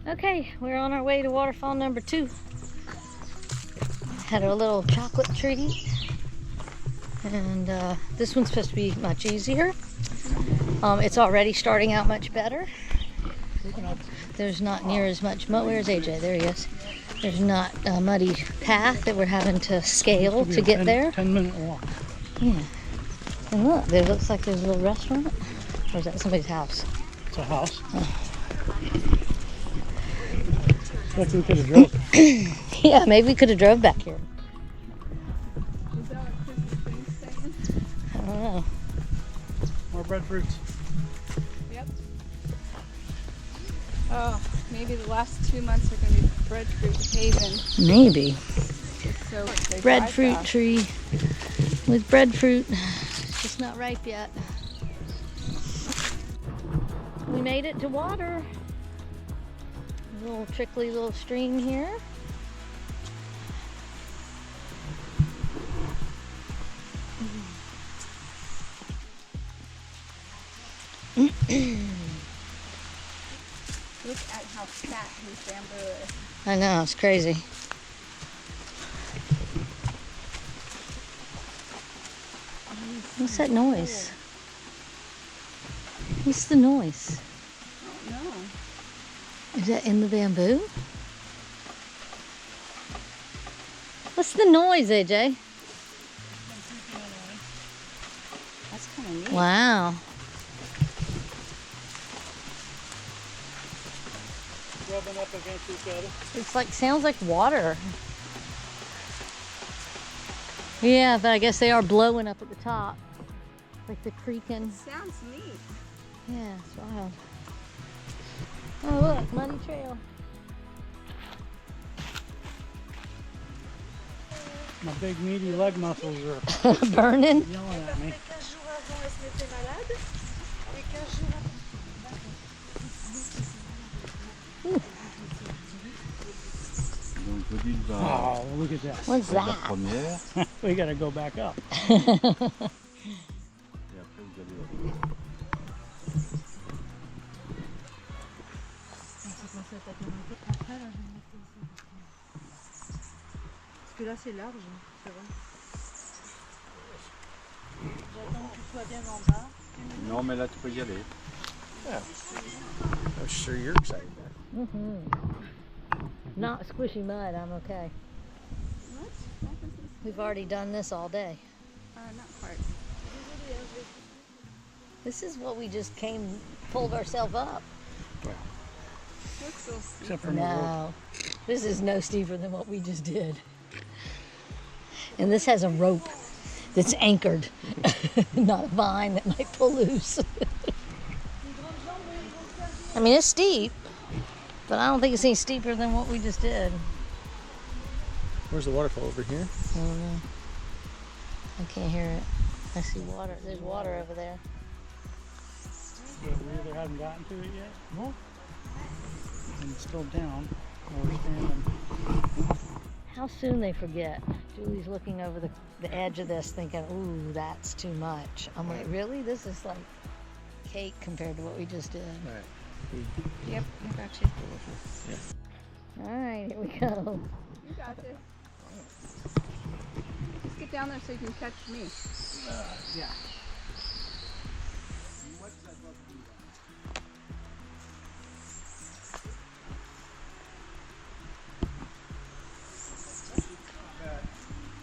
Okay, we're on our way to waterfall number 2. Had our little chocolate treat. And this one's supposed to be much easier. It's already starting out much better. There's not near as much mud. Where's AJ? There he is. There's not a muddy path that we're having to scale to get there. 10-minute walk. Yeah. And look, there looks like there's a little restaurant. Or is that somebody's house? It's a house. Oh. Like we could have drove. Yeah, maybe we could have drove back here. Is that what Chris's thing's saying? I don't know. More breadfruits. Yep. Oh, maybe the last 2 months are going to be breadfruit haven. Maybe. So they Breadfruit drive tree with breadfruit. It's just not ripe yet. We made it to water. A little trickly little stream here. Look at how fat his bamboo is. I know, it's crazy. What's that noise? What's the noise? Oh no. Is that in the bamboo? What's the noise, AJ? That's kind of neat. Wow. Rubbing up against each other. It's like, sounds like water. Yeah, but I guess they are blowing up at the top. Like the creaking. Sounds neat. Yeah, it's wild. Oh look, muddy trail. My big meaty leg muscles are Burning. yelling at me. Oh, look at that. What's that? We gotta go back up. Parce que là c'est large, ça va. J'attends que tu sois bien en bas. Non, mais là tu peux y aller. I'm sure you're excited. Not squishy mud, I'm okay. What? We've already done this all day. Not quite. This is what we just pulled ourselves up. Looks so steep. Except for my rope. No, this is no steeper than what we just did. And this has a rope that's anchored, not a vine that might pull loose. I mean, it's steep, but I don't think it's any steeper than what we just did. Where's the waterfall? Over here? I don't know. I can't hear it. I see water. There's water over there. But we either haven't gotten to it yet. No. And it's still down. Or we're standing. How soon they forget. Julie's looking over the edge of this thinking, ooh, that's too much. I'm like, really? This is like cake compared to what we just did. All right. Yep, I got you. All right, here we go. You got this. Just get down there so you can catch me. Yeah.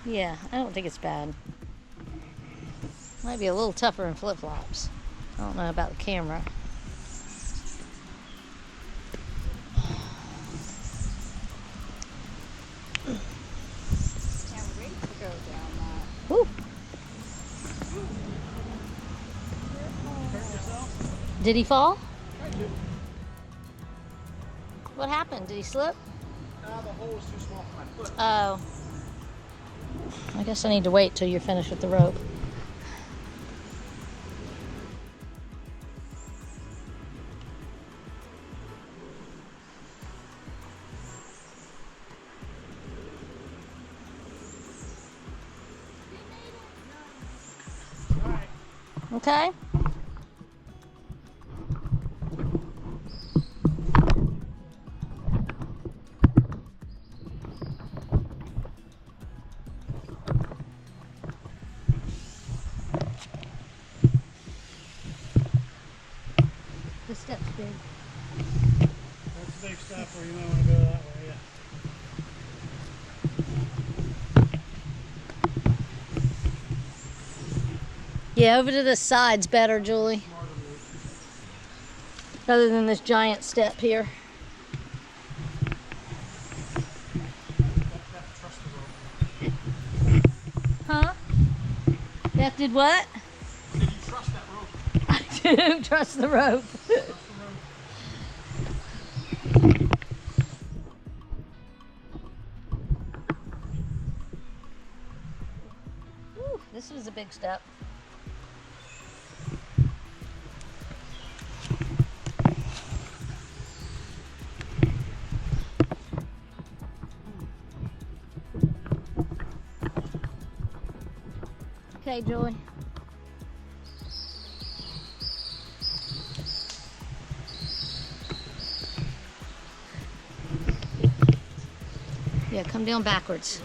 Yeah, I don't think it's bad. Might be a little tougher in flip-flops. I don't know about the camera. Can't wait to go down that. Woo! Did he fall? What happened? Did he slip? The hole was too small for my foot. Oh. I guess I need to wait till you're finished with the rope. Okay. That's a big step where you might want to go that way, yeah. Yeah, over to the side's better, Julie. Other than this giant step here. Huh? That did what? Did you trust that rope? I do trust the rope. Whew, this was a big step. Okay, Julie. Yeah, come down backwards.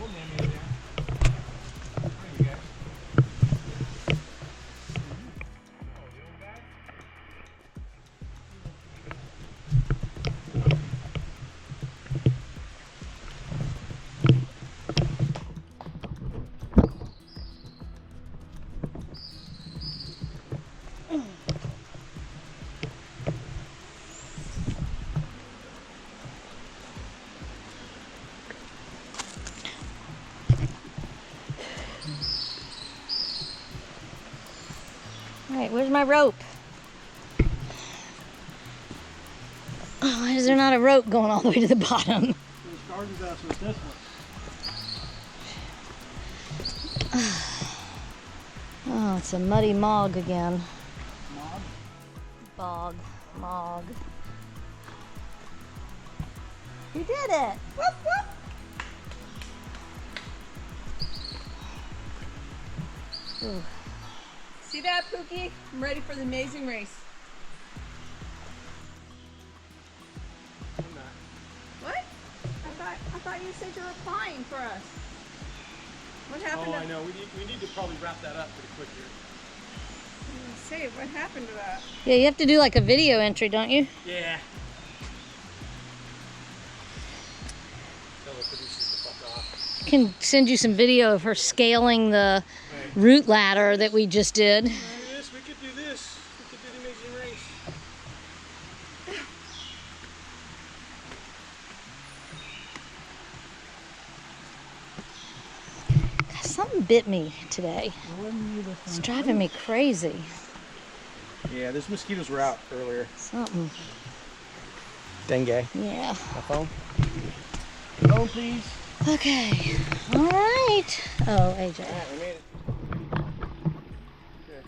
All right, where's my rope? Oh, why is there not a rope going all the way to the bottom? The starting best was this one. Oh, it's a muddy mog again. Mog? Bog, mog. You did it! Whoop, whoop. Ooh. See that, Pookie? I'm ready for the amazing race. What? I thought you said you were applying for us. What happened? Oh, I know. We need to probably wrap that up pretty quick here. Say, what happened to that? Yeah, you have to do like a video entry, don't you? Yeah. Tell the producers to fuck off. I can send you some video of her scaling the route ladder that we just did. We could do this. We could do the amazing race. God, something bit me today. It's driving me crazy. Yeah, those mosquitoes were out earlier. Something. Dengue. Yeah. My phone. Phone, please. Okay. All right. Oh, AJ. Alright, we made it. Good.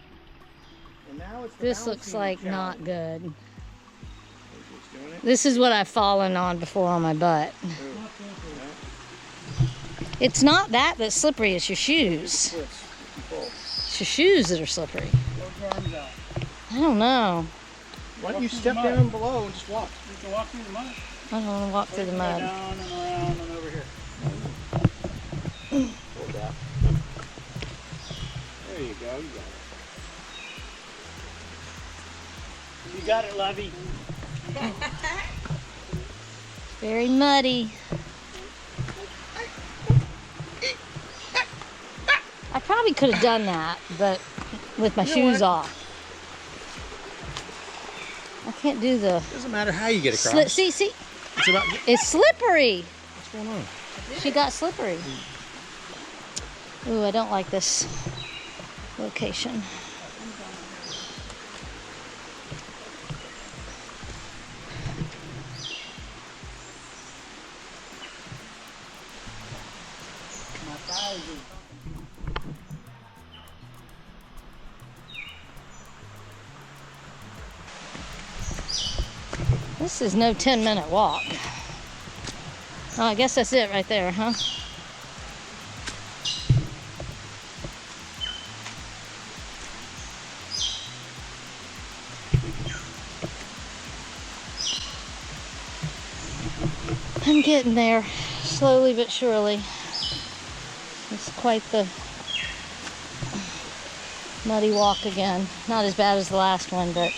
And now it's the This looks balancing like challenge. not good. Just doing it. This is what I've fallen on before on my butt. Ooh. It's not that that's slippery, it's your shoes. Twist. Pull. It's your shoes that are slippery. Those arms out. I don't know. Why don't you Walk through step the mud. down below and just walk? You can walk through the mud. I don't want to walk through the Go mud. down and around and over here. Hold that. There you go. You got it. You got it, Lovey. Very muddy. I probably could have done that, but with my shoes off. I can't do the Doesn't matter how you get across. see. It's about It's slippery. what's going on. She got slippery. Ooh, I don't like this location. My thighs are... This is no 10-minute walk. Oh, I guess that's it right there, huh? I'm getting there, slowly but surely. It's quite the muddy walk again. Not as bad as the last one, but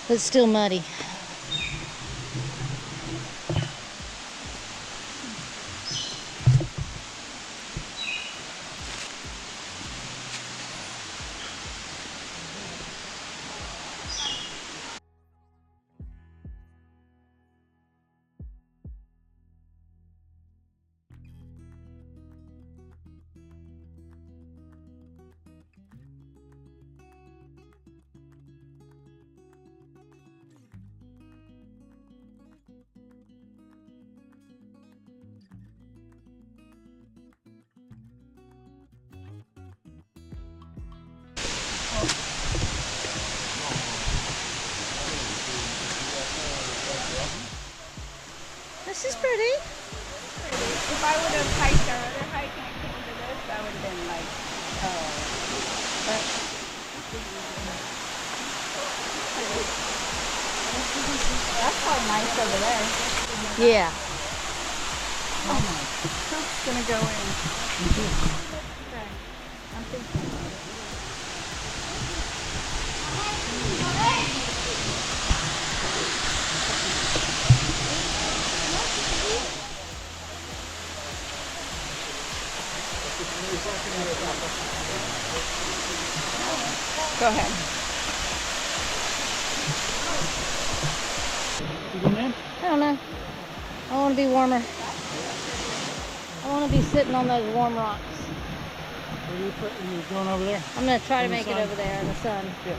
but still muddy. This is pretty. If I would have hiked our other hike and I came to this, I would have been like, oh. But that's all nice over there. Yeah. Coop's gonna go in. Okay. I'm thinking about it. Go ahead. You going in? I don't know. I want to be warmer. I want to be sitting on those warm rocks. Where you going over there? I'm going to try to In the make it sun? over there in the sun. Yeah.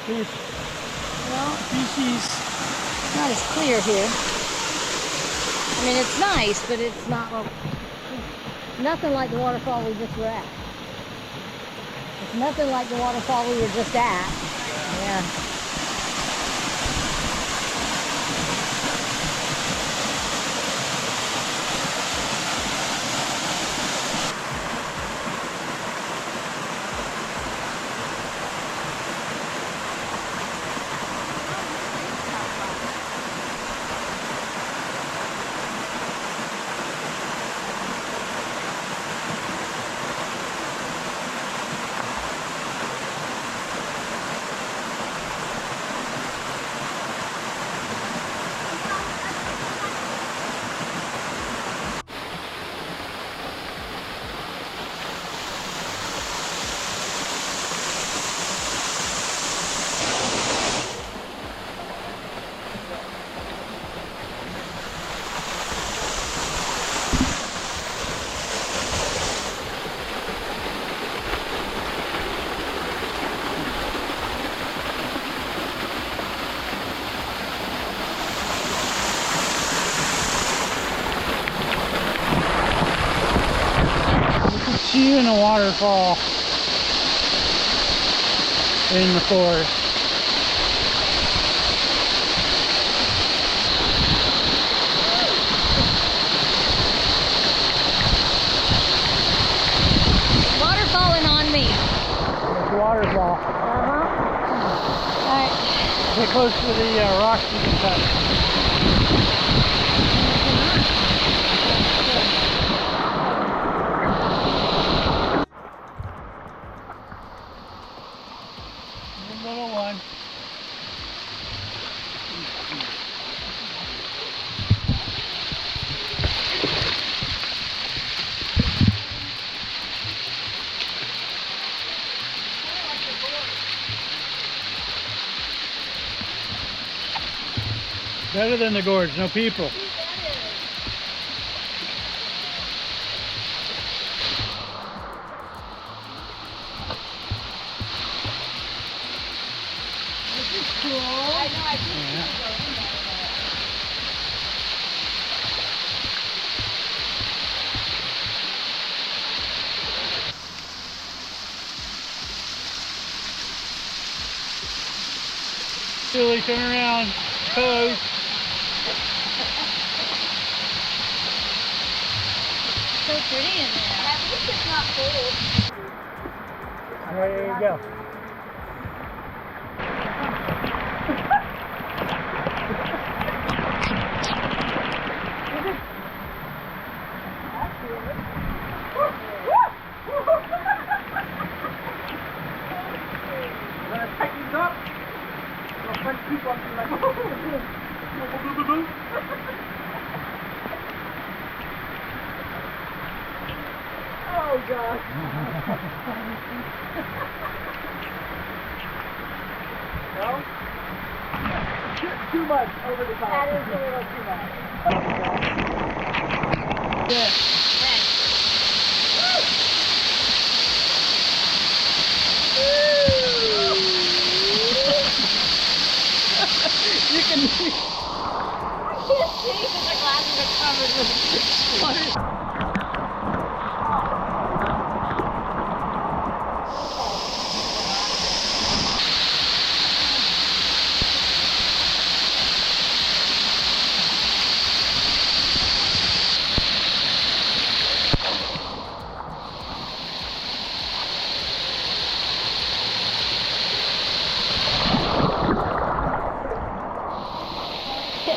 Fish Well, species. it's not as clear here. I mean, it's nice, but it's not nothing like the waterfall we just were at. It's nothing like the waterfall we were just at. Yeah. You in a waterfall in the forest. Water falling on me. It's a waterfall. Uh-huh. All right. Get close to the rocks you can touch. Little one. Better than the gorge, no people. This is cool. I know, I think you should go in there. Julie, turn around. Pose. So pretty in there. At least it's not cold. There you go. Oh gosh. Well, too much over the top. That is a little too much. Yeah. You can see. I can't see because the glasses are covered with water.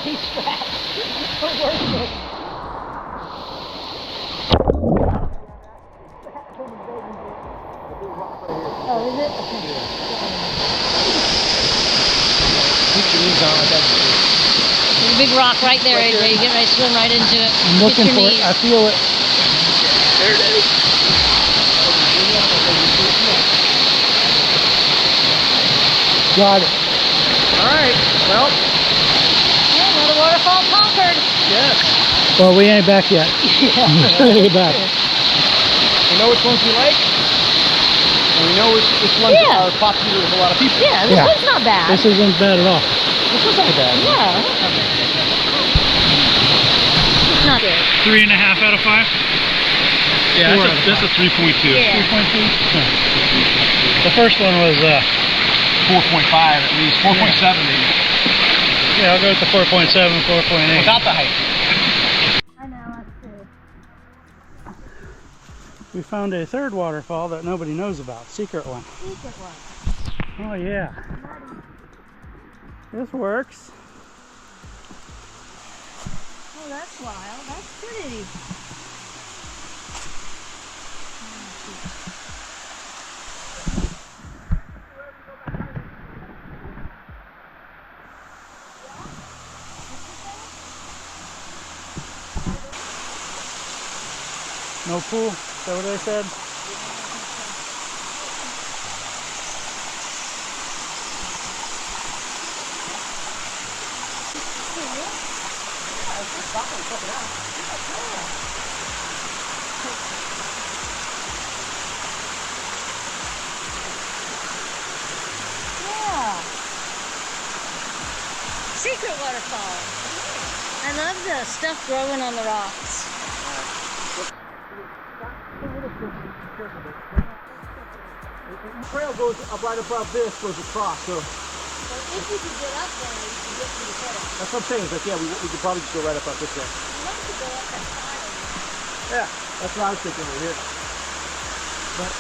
He's strapped. We're working. Oh, is it? Keep your knees on like that. There's a big rock right there, AJ. You get ready to swim right into it. I'm looking Get your for knees. it. I feel it. There it is. Got it. Alright, well, Yeah, another waterfall conquered. yes. Well, we ain't back yet. I'm trying to get back. We know which ones we like. And we know which ones Yeah. are popular with a lot of people. Yeah, this Yeah. one's not bad. This isn't bad at all. This wasn't bad. Yeah. It's not good. 3.5 out of 5. Yeah, Four that's a 3.2. Yeah. 3.2. The first one was 4.5 at least. 4.7 maybe. yeah, I'll go with the 4.7, 4.8. Without the height. I know, that's true. We found a third waterfall that nobody knows about. Secret one. Secret one. Oh yeah. This works. Oh, that's wild. That's pretty. No pool? Is that what they said? Yeah. Secret waterfall. I love the stuff growing on the rocks. The trail goes up right above this, goes across, so Well, if you could get up there, you could get to the middle. that's what I'm saying. It's like, yeah, we could probably just go right up this way. You want to go up that side. Yeah, that's what I was thinking right here. But,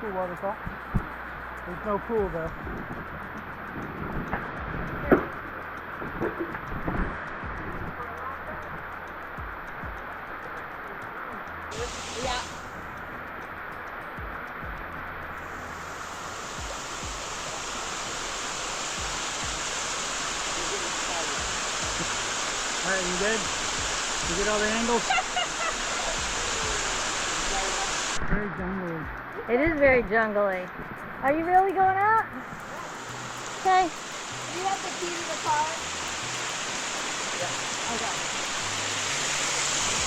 Cool waterfall. There's no pool though. Yeah. Alright, you good? You get all the angles? Very jungly. It is very jungly. Are you really going out? Okay. Do you have the key to the car?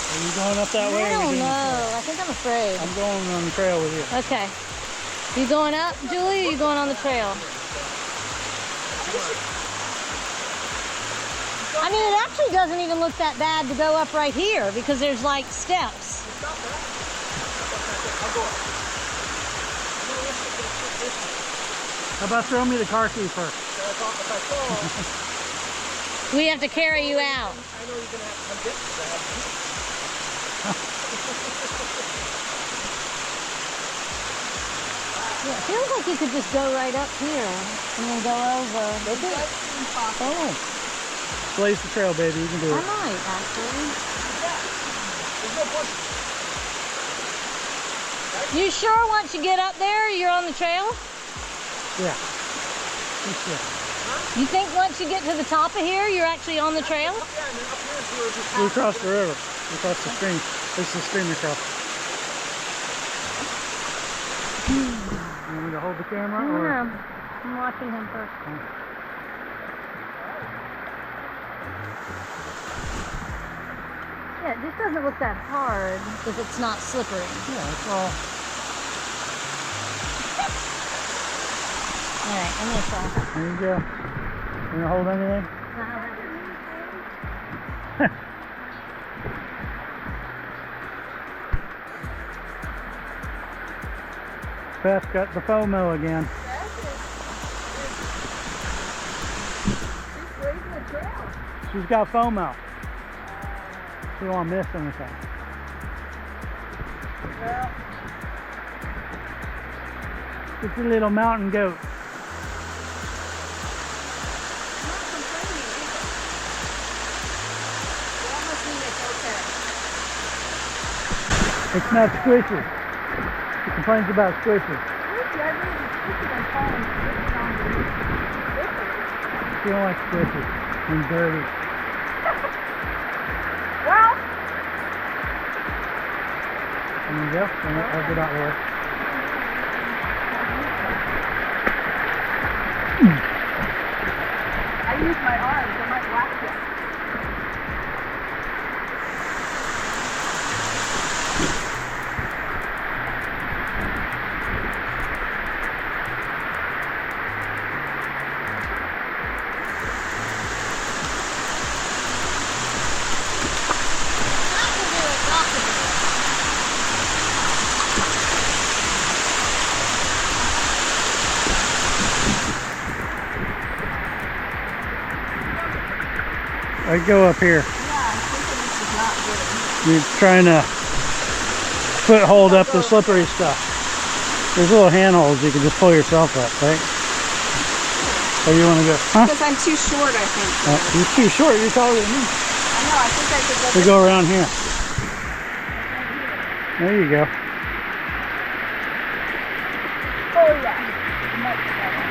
Are you going up that way? I or are we don't doing the trail? know. I think I'm afraid. I'm going on the trail with you. Okay. You going up, Julie, or you going on the trail? I mean, it actually doesn't even look that bad to go up right here because there's like steps. How about throw me the car key first? We have to carry you out. Yeah, it feels like you could just go right up here and then go over. Oh. Blaze the trail, baby. You can do I it. might, actually. You sure once you get up there, you're on the trail? Yeah. You think once you get to the top of here, you're actually on the trail? We crossed the river. We crossed the stream. There's the stream across. You want me to hold the camera? Or? I'm watching him first. Yeah, it just doesn't look that hard if it's not slippery. Yeah, it's all. Alright, I'm gonna try. There you go. You gonna hold anything? Beth got the FOMO again. She's blazing the trail. She's got FOMO. She don't want to miss anything. Well, It's a little mountain goat. I'm not complaining either. It almost means it's okay. It's not squishy. She complains about squishy. She don't like squishy and dirty. Well, There you go. I'll get out there. I use my arms. I might whack it. I go up here. Yeah, I'm thinking this is not good. You're trying to foothold up the slippery stuff. There's little handholds you can just pull yourself up, right? Or you want to go, huh? Because I'm too short, I think. You're too short. You're taller than me. I know, I think I could We go around here. There you go. Oh, yeah. Much better.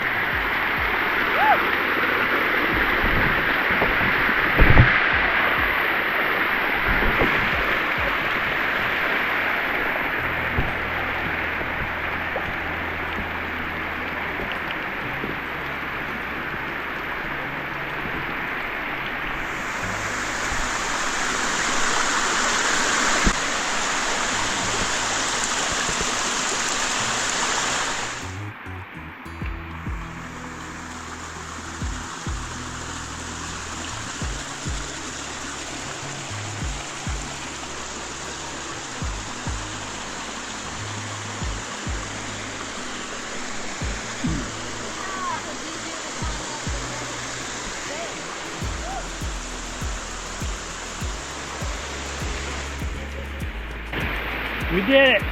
We did it.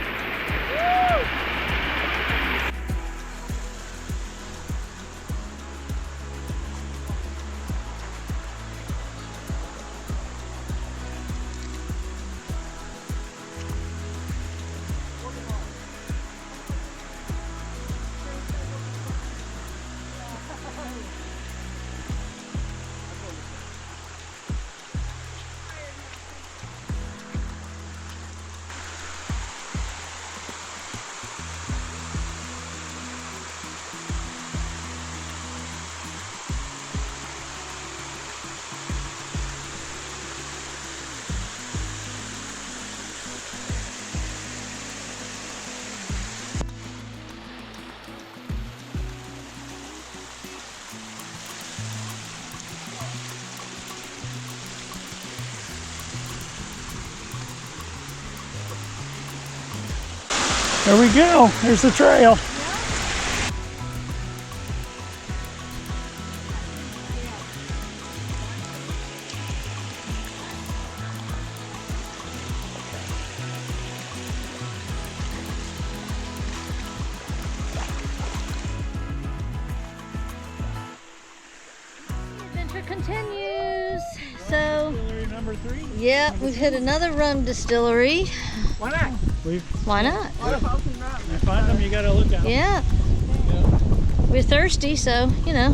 There we go. There's the trail. Adventure continues. So, Distillery number 3. yeah, we've hit another rum distillery. Why not? Why not? Waterfalls and rum. You find them, you gotta look at them. Yeah. We're thirsty, so, you know.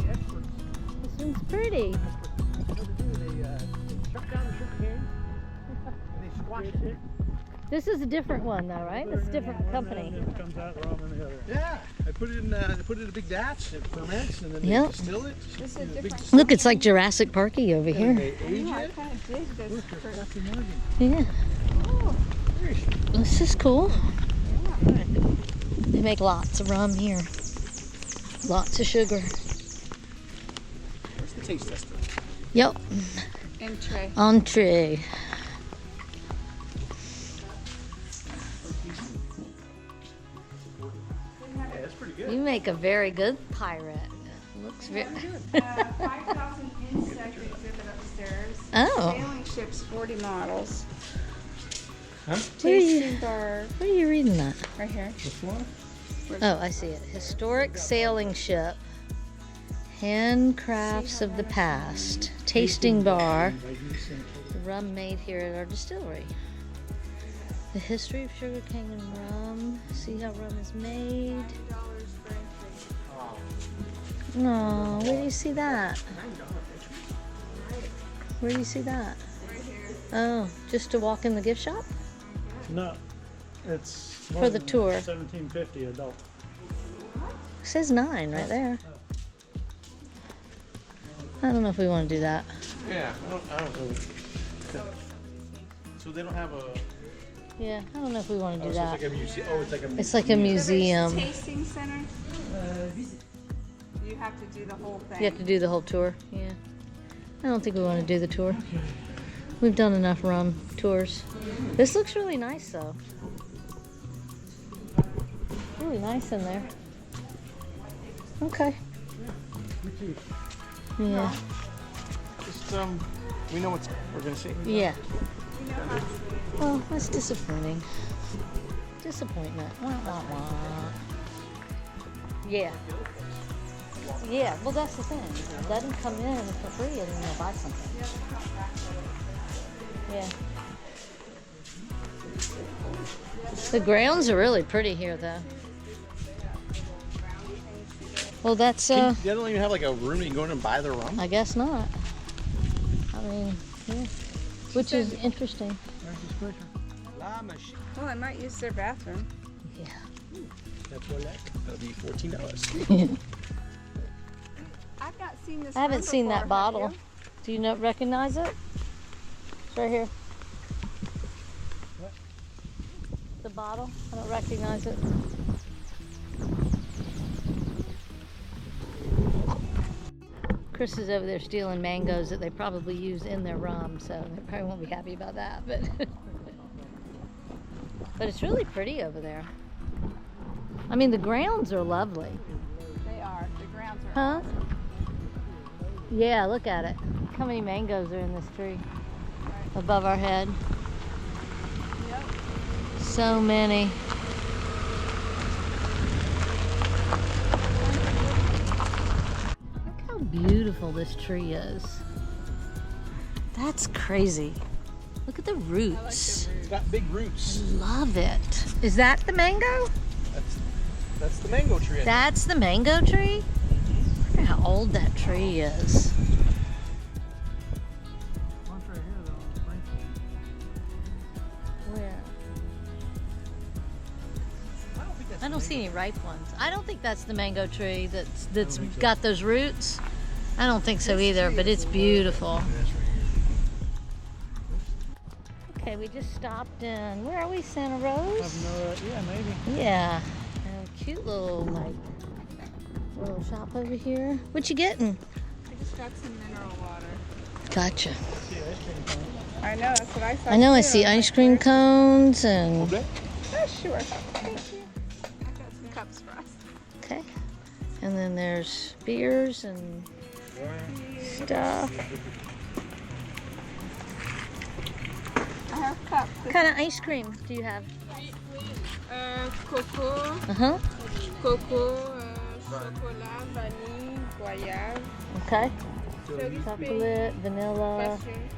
This one's pretty. This is a different one though, right? It's a different company. It comes out rum in the other. Yeah, I put it in. They put it in a big vatch. It ferments, and then they Yep. distill it. This is a different. Look, it's like Jurassic Parky over And here. they age I it. kind of dig this. Yeah. This is cool. They make lots of rum here. Lots of sugar. Where's the taste tester? Yep. Entree. Entree. Yeah, that's pretty good. You make a very good pirate. Looks very. 5,000 insect exhibit upstairs. Oh. Sailing ships, 40 models. Where are you, Tasting bar where are you reading that? right here. This one? Oh, I see it. Historic sailing ship. Handcrafts of the past. Tasting bar. The rum made here at our distillery. The history of sugarcane and rum. See how rum is made. No, where do you see that? Where do you see that? Oh, just to walk in the gift shop? No, it's For the tour. 1750 adult. It says 9 right there. I don't know if we want to do that. Yeah, I don't know. So they don't have a. Yeah, I don't know if we want to do So that. it's like a museum. Oh, it's like a museum. It's like a museum. Tasting center. You have to do the whole thing. You have to do the whole tour. Yeah. I don't think we want to do the tour. We've done enough rum tours. This looks really nice though. Really nice in there. Okay. Yeah. Just we know what we're gonna see. Yeah. Well, that's disappointing. Disappointment. Wah, wah, wah. Yeah. Yeah, well that's the thing. Let them come in for free and then they'll buy something. Yeah. The grounds are really pretty here though. Well that's They don't even have like a room you can go in and buy their rum. I guess not. I mean, yeah. Which is interesting. Well, I might use their bathroom. Yeah. That'll be $14. I've not seen this. I haven't rum seen before, that have bottle. you? Do you recognize it? It's right here. The bottle? I don't recognize it. Chris is over there stealing mangoes that they probably use in their rum, so they probably won't be happy about that. But but it's really pretty over there. I mean, the grounds are lovely. They are. The grounds are. Huh? Yeah, look at it. Look how many mangoes are in this tree above our head. Yep. So many. Look how beautiful this tree is. That's crazy. Look at the roots. It's got big roots. Love it. Is that the mango? That's the mango tree. That's the mango tree? I wonder how old that tree is. One's right here though. Where? I don't see any ripe ones. I don't think that's the mango tree that's got those roots. I don't think so either, but it's beautiful. Okay, we just stopped in. Where are we? Santa Rose? Yeah, maybe. Yeah. A cute little little shop over here. What you getting? I just got some mineral water. Gotcha. I know, that's what I saw. I know I too. see was ice like, cream where's- cones and... Yeah, sure. Thank you. I got some cups for us. Okay. And then there's beers and stuff. I have cups. What kind of ice cream do you have? Coco, Uh-huh. chocolat, vanille, goyave, Okay. cherry Chocolate, vanilla, passion.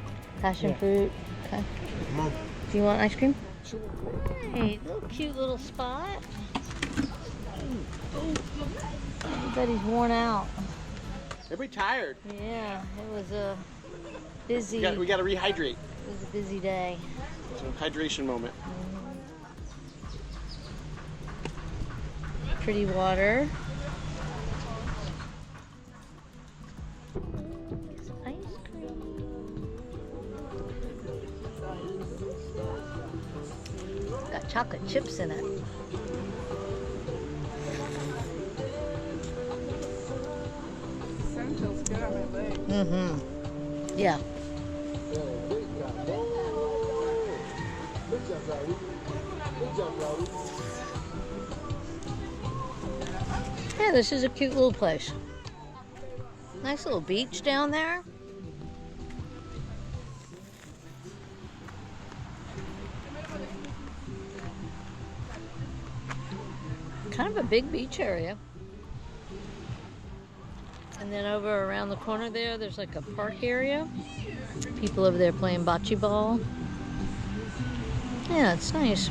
passion fruit. Okay. Do you want ice cream? Hey, little cute little spot. Everybody's worn out. Everybody tired. Yeah, it was a busy. We got to rehydrate. It was a busy day. It's a hydration moment. Pretty water. Some ice cream. Got chocolate chips in it. Sun feels good on my legs. Mm-hmm. Yeah. Yeah, this is a cute little place. Nice little beach down there. Kind of a big beach area. And then over around the corner there's like a park area. People over there playing bocce ball. Yeah, it's nice.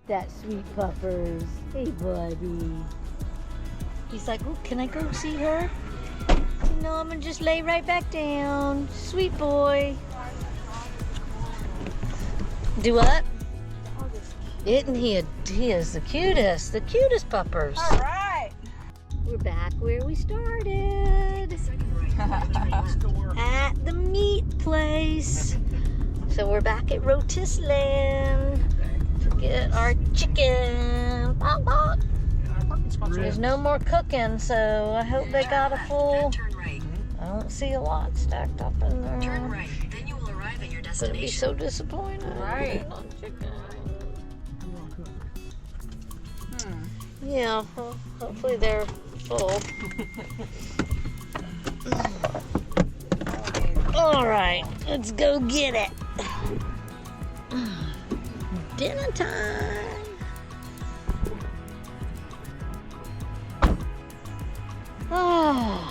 That sweet puppers. Hey, buddy. He's like, oh, can I go see her? No, I'm gonna just lay right back down. Sweet boy. Do what? Isn't he is the cutest puppers. All right. We're back where we started. At the meat place. So we're back at Rotiss land to get our chicken. Bonk, bonk. There's no more cooking, so I hope they got a full. I don't see a lot stacked up in there. Turn right, then you will arrive at your Gonna be destination. so disappointed. Right. On chicken. Yeah, well, hopefully they're full. All right, let's go get it. Dinner time. Oh.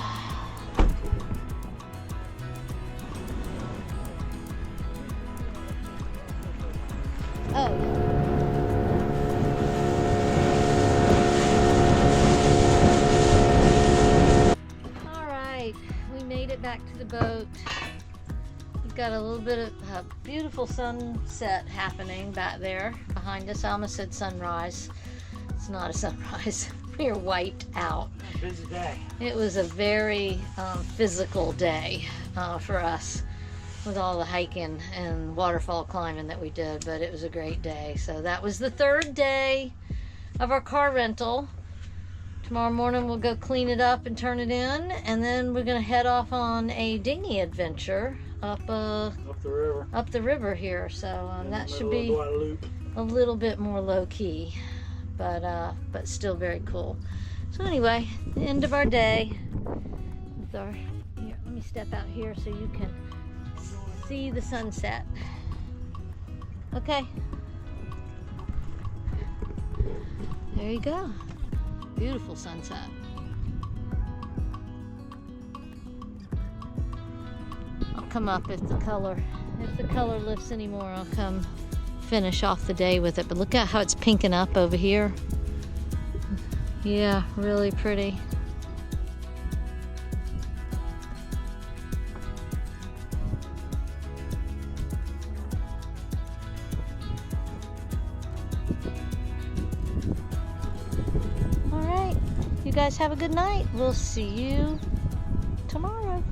All right, we made it back to the boat. We've got a little bit of a beautiful sunset happening back there behind us. I almost said sunrise. It's not a sunrise. We are wiped out. Busy day. It was a very physical day for us with all the hiking and waterfall climbing that we did, but it was a great day. So that was the third day of our car rental. Tomorrow morning we'll go clean it up and turn it in, and then we're gonna head off on a dinghy adventure up the river here. So that should be Guadaloupe. a little bit more low-key, but still very cool. So anyway, the end of our day with our, here, let me step out here so you can see the sunset. Okay, there you go. Beautiful sunset. I'll come up if the color lifts anymore. I'll come finish off the day with it. But look at how it's pinking up over here. Yeah, really pretty. All right, you guys have a good night. We'll see you tomorrow.